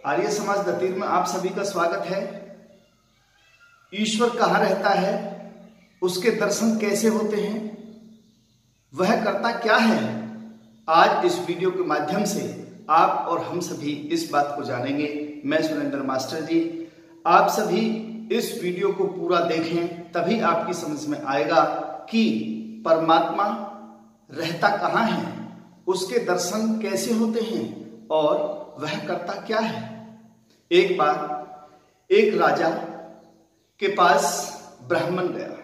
आर्य समाज दतीर में आप सभी का स्वागत है। ईश्वर कहाँ रहता है, उसके दर्शन कैसे होते हैं, वह करता क्या है, आज इस वीडियो के माध्यम से आप और हम सभी इस बात को जानेंगे। मैं सुरेंद्र मास्टर जी, आप सभी इस वीडियो को पूरा देखें, तभी आपकी समझ में आएगा कि परमात्मा रहता कहाँ है, उसके दर्शन कैसे होते हैं और वह करता क्या है। एक बार एक राजा के पास ब्राह्मण गया।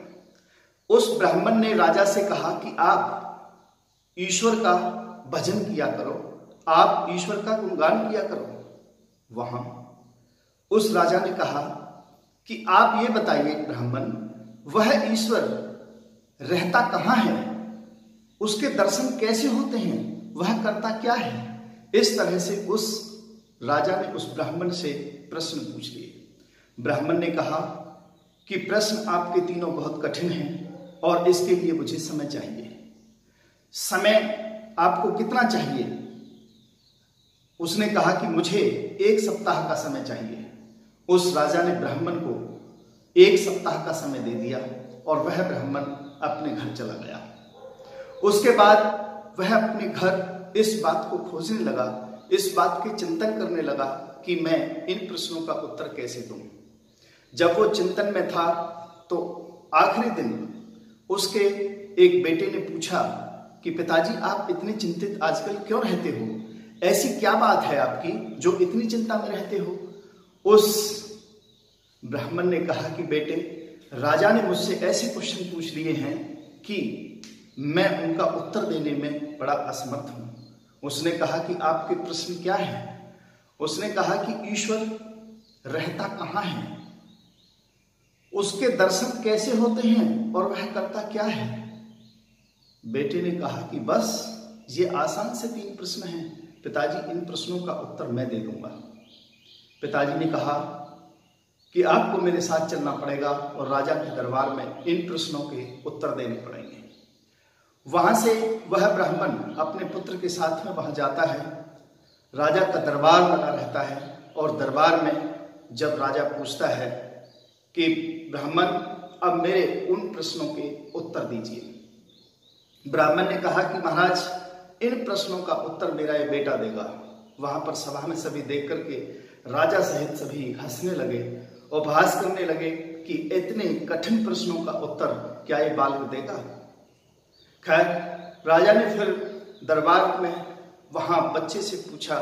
उस ब्राह्मण ने राजा से कहा कि आप ईश्वर का भजन किया करो, आप ईश्वर का गुणगान किया करो। वहां उस राजा ने कहा कि आप ये बताइए ब्राह्मण, वह ईश्वर रहता कहाँ है, उसके दर्शन कैसे होते हैं, वह करता क्या है। इस तरह से उस राजा ने उस ब्राह्मण से प्रश्न पूछ लिए। ब्राह्मण ने कहा कि प्रश्न आपके तीनों बहुत कठिन हैं और इसके लिए मुझे समय चाहिए। समय आपको कितना चाहिए? उसने कहा कि मुझे 1 सप्ताह का समय चाहिए। उस राजा ने ब्राह्मण को 1 सप्ताह का समय दे दिया और वह ब्राह्मण अपने घर चला गया। उसके बाद वह अपने घर इस बात को खोजने लगा, इस बात के चिंतन करने लगा कि मैं इन प्रश्नों का उत्तर कैसे दूं। जब वो चिंतन में था तो आखिरी दिन उसके एक बेटे ने पूछा कि पिताजी, आप इतने चिंतित आजकल क्यों रहते हो, ऐसी क्या बात है आपकी जो इतनी चिंता में रहते हो। उस ब्राह्मण ने कहा कि बेटे, राजा ने मुझसे ऐसे क्वेश्चन पूछ लिए हैं कि मैं उनका उत्तर देने में बड़ा असमर्थ हूं। उसने कहा कि आपके प्रश्न क्या है? उसने कहा कि ईश्वर रहता कहाँ है, उसके दर्शन कैसे होते हैं और वह करता क्या है। बेटे ने कहा कि बस ये आसान से 3 प्रश्न हैं पिताजी, इन प्रश्नों का उत्तर मैं दे दूंगा। पिताजी ने कहा कि आपको मेरे साथ चलना पड़ेगा और राजा के दरबार में इन प्रश्नों के उत्तर देने पड़ेंगे। वहां से वह ब्राह्मण अपने पुत्र के साथ में वहां जाता है। राजा का दरबार लगा रहता है और दरबार में जब राजा पूछता है कि ब्राह्मण, अब मेरे उन प्रश्नों के उत्तर दीजिए। ब्राह्मण ने कहा कि महाराज, इन प्रश्नों का उत्तर मेरा ये बेटा देगा। वहां पर सभा में सभी देख करके राजा सहित सभी हंसने लगे और बहस करने लगे कि इतने कठिन प्रश्नों का उत्तर क्या ये बालक देगा। खैर, राजा ने फिर दरबार में वहां बच्चे से पूछा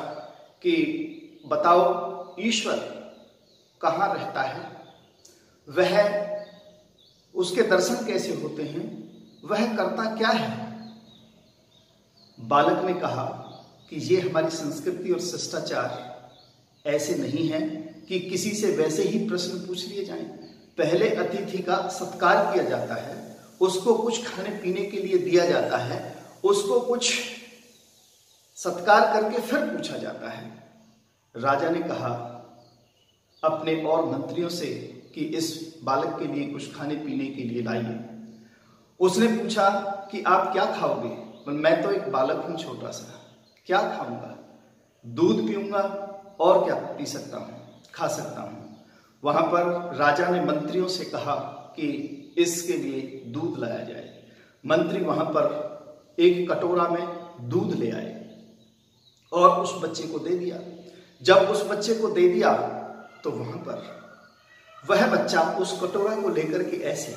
कि बताओ, ईश्वर कहाँ रहता है, वह उसके दर्शन कैसे होते हैं, वह करता क्या है। बालक ने कहा कि ये हमारी संस्कृति और शिष्टाचार ऐसे नहीं है कि किसी से वैसे ही प्रश्न पूछ लिए जाएं। पहले अतिथि का सत्कार किया जाता है, उसको कुछ खाने पीने के लिए दिया जाता है, उसको कुछ सत्कार करके फिर पूछा जाता है। राजा ने कहा अपने और मंत्रियों से कि इस बालक के लिए कुछ खाने पीने के लिए लाइए। उसने पूछा कि आप क्या खाओगे? मैं तो एक बालक हूं छोटा सा, क्या खाऊंगा? दूध पीऊंगा और क्या पी सकता हूं, खा सकता हूं। वहां पर राजा ने मंत्रियों से कहा कि इसके लिए दूध लाया जाए। मंत्री वहां पर एक कटोरा में दूध ले आए और उस बच्चे को दे दिया। जब उस बच्चे को दे दिया तो वहां पर वह बच्चा उस कटोरा को लेकर के ऐसे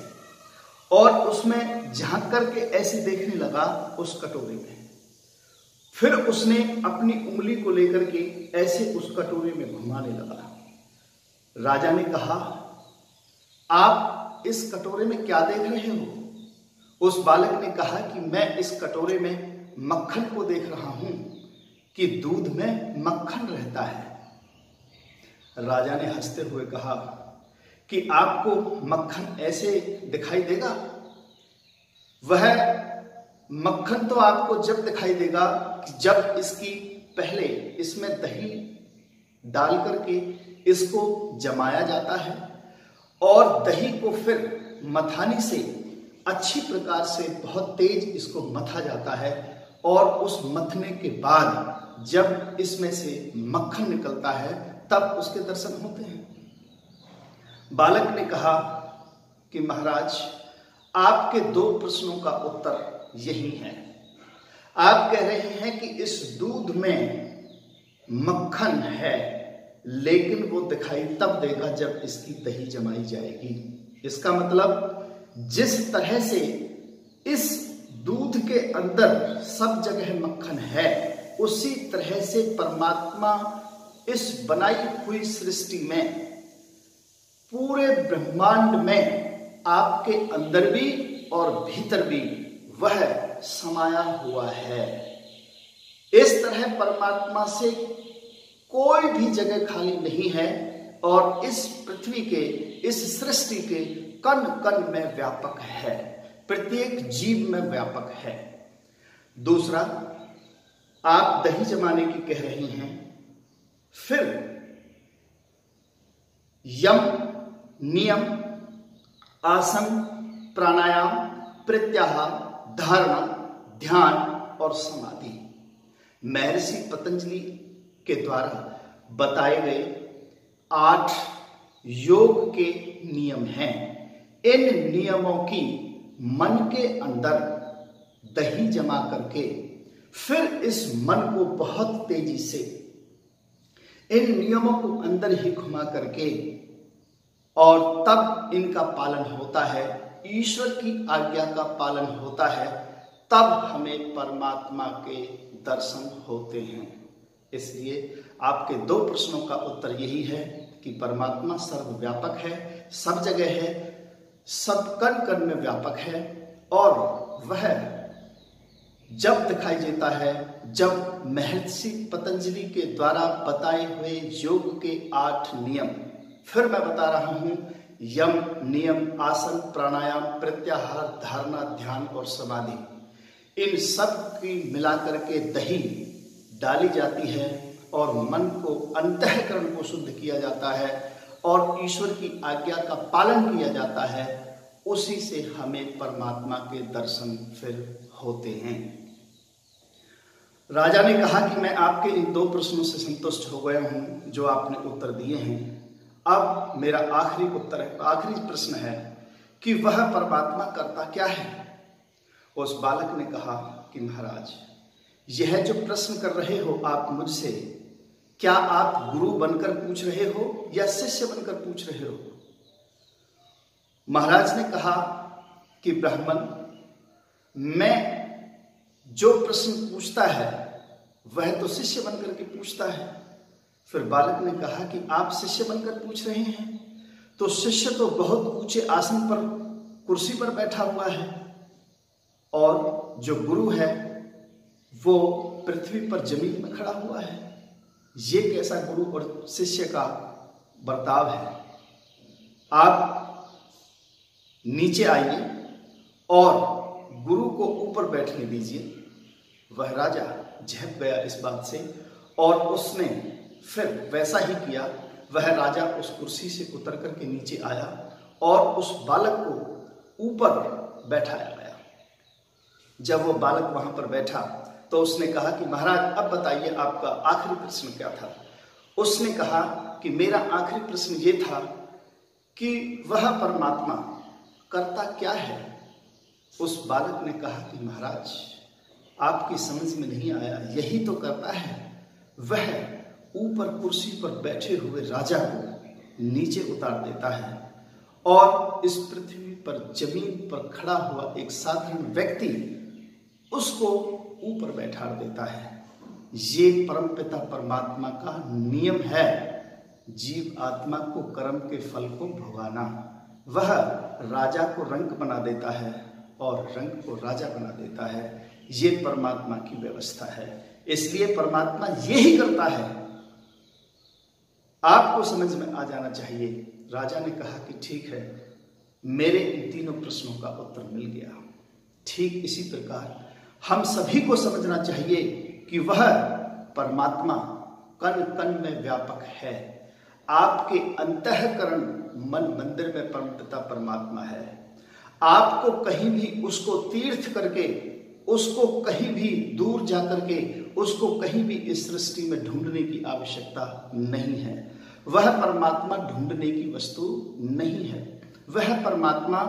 और उसमें झांक करके ऐसे देखने लगा उस कटोरे में। फिर उसने अपनी उंगली को लेकर के ऐसे उस कटोरे में घुमाने लगा। राजा ने कहा, आप इस कटोरे में क्या देख रहे हो? उस बालक ने कहा कि मैं इस कटोरे में मक्खन को देख रहा हूं कि दूध में मक्खन रहता है। राजा ने हंसते हुए कहा कि आपको मक्खन ऐसे दिखाई देगा? वह मक्खन तो आपको जब दिखाई देगा कि जब इसकी पहले इसमें दही डाल करके इसको जमाया जाता है और दही को फिर मथानी से अच्छी प्रकार से बहुत तेज इसको मथा जाता है और उस मथने के बाद जब इसमें से मक्खन निकलता है तब उसके दर्शन होते हैं। बालक ने कहा कि महाराज, आपके 2 प्रश्नों का उत्तर यही है। आप कह रहे हैं कि इस दूध में मक्खन है, लेकिन वो दिखाई तब देगा जब इसकी दही जमाई जाएगी। इसका मतलब जिस तरह से इस दूध के अंदर सब जगह मक्खन है, उसी तरह से परमात्मा इस बनाई हुई सृष्टि में, पूरे ब्रह्मांड में, आपके अंदर भी और भीतर भी वह समाया हुआ है। इस तरह परमात्मा से कोई भी जगह खाली नहीं है और इस पृथ्वी के, इस सृष्टि के कण कण में व्यापक है, प्रत्येक जीव में व्यापक है। दूसरा, आप दही जमाने की कह रही हैं, फिर यम, नियम, आसन, प्राणायाम, प्रत्याहार, धारणा, ध्यान और समाधि महर्षि पतंजलि के द्वारा बताए गए 8 योग के नियम हैं। इन नियमों की मन के अंदर दही जमा करके फिर इस मन को बहुत तेजी से इन नियमों को अंदर ही घुमा करके और तब इनका पालन होता है, ईश्वर की आज्ञा का पालन होता है, तब हमें परमात्मा के दर्शन होते हैं। इसलिए आपके 2 प्रश्नों का उत्तर यही है कि परमात्मा सर्वव्यापक है, सब जगह है, सब कण कण में व्यापक है और वह जब दिखाई देता है, जब महर्षि पतंजलि के द्वारा बताए हुए योग के 8 नियम, फिर मैं बता रहा हूं, यम, नियम, आसन, प्राणायाम, प्रत्याहार, धारणा, ध्यान और समाधि, इन सब की मिलाकर के दही डाली जाती है और मन को, अंतःकरण को शुद्ध किया जाता है और ईश्वर की आज्ञा का पालन किया जाता है। उसी से हमें परमात्मा के दर्शन फिर होते हैं। राजा ने कहा कि मैं आपके इन 2 प्रश्नों से संतुष्ट हो गया हूं जो आपने उत्तर दिए हैं। अब मेरा आखिरी प्रश्न है कि वह परमात्मा करता क्या है। उस बालक ने कहा कि महाराज, यह जो प्रश्न कर रहे हो आप मुझसे, क्या आप गुरु बनकर पूछ रहे हो या शिष्य बनकर पूछ रहे हो? महाराज ने कहा कि ब्राह्मण, मैं जो प्रश्न पूछता है वह तो शिष्य बनकर के पूछता है। फिर बालक ने कहा कि आप शिष्य बनकर पूछ रहे हैं, तो शिष्य तो बहुत ऊंचे आसन पर, कुर्सी पर बैठा हुआ है और जो गुरु है वो पृथ्वी पर जमीन में खड़ा हुआ है। ये कैसा गुरु और शिष्य का बर्ताव है? आप नीचे आइए और गुरु को ऊपर बैठने दीजिए। वह राजा झेप गया इस बात से और उसने फिर वैसा ही किया। वह राजा उस कुर्सी से उतर करके नीचे आया और उस बालक को ऊपर बैठाया गया। जब वो बालक वहां पर बैठा तो उसने कहा कि महाराज, अब बताइए आपका आखिरी प्रश्न क्या था? उसने कहा कि मेरा आखिरी प्रश्न ये था कि वह परमात्मा करता क्या है? उस बालक ने कहा कि महाराज, आपकी समझ में नहीं आया, यही तो करता है। वह ऊपर कुर्सी पर बैठे हुए राजा को नीचे उतार देता है और इस पृथ्वी पर, जमीन पर खड़ा हुआ एक साधारण व्यक्ति उसको ऊपर बैठा देता है। ये परमपिता परमात्मा का नियम है, जीव आत्मा को कर्म के फल को भोगाना। वह राजा को रंक बना देता है और रंक को राजा बना देता है। ये परमात्मा की व्यवस्था है, इसलिए परमात्मा यही करता है। आपको समझ में आ जाना चाहिए। राजा ने कहा कि ठीक है, मेरे इन 3 प्रश्नों का उत्तर मिल गया। ठीक इसी प्रकार हम सभी को समझना चाहिए कि वह परमात्मा कण कण में व्यापक है। आपके अंतःकरण मन मंदिर में परमपिता परमात्मा है। आपको कहीं भी उसको तीर्थ करके, उसको कहीं भी दूर जाकर के उसको कहीं भी इस सृष्टि में ढूंढने की आवश्यकता नहीं है। वह परमात्मा ढूंढने की वस्तु नहीं है, वह परमात्मा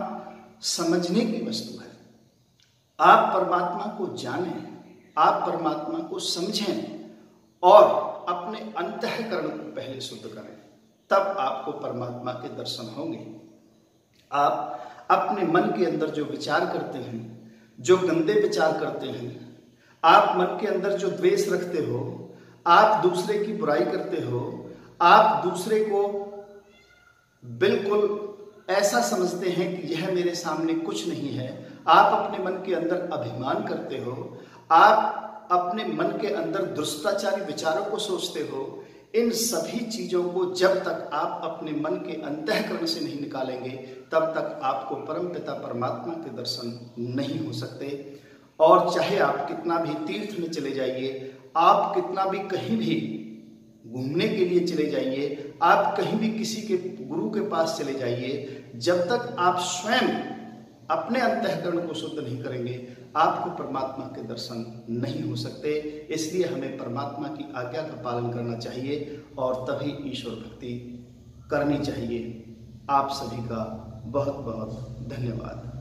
समझने की वस्तु है। आप परमात्मा को जानें, आप परमात्मा को समझें और अपने अंतःकरण को पहले शुद्ध करें, तब आपको परमात्मा के दर्शन होंगे। आप अपने मन के अंदर जो विचार करते हैं, जो गंदे विचार करते हैं, आप मन के अंदर जो द्वेष रखते हो, आप दूसरे की बुराई करते हो, आप दूसरे को बिल्कुल ऐसा समझते हैं कि यह मेरे सामने कुछ नहीं है, आप अपने मन के अंदर अभिमान करते हो, आप अपने मन के अंदर दुष्टाचारी विचारों को सोचते हो, इन सभी चीजों को जब तक आप अपने मन के अंतःकरण से नहीं निकालेंगे, तब तक आपको परमपिता परमात्मा के दर्शन नहीं हो सकते। और चाहे आप कितना भी तीर्थ में चले जाइए, आप कितना भी कहीं भी घूमने के लिए चले जाइए, आप कहीं भी किसी के गुरु के पास चले जाइए, जब तक आप स्वयं अपने अंतःकरण को शुद्ध नहीं करेंगे, आपको परमात्मा के दर्शन नहीं हो सकते। इसलिए हमें परमात्मा की आज्ञा का पालन करना चाहिए और तभी ईश्वर भक्ति करनी चाहिए। आप सभी का बहुत बहुत धन्यवाद।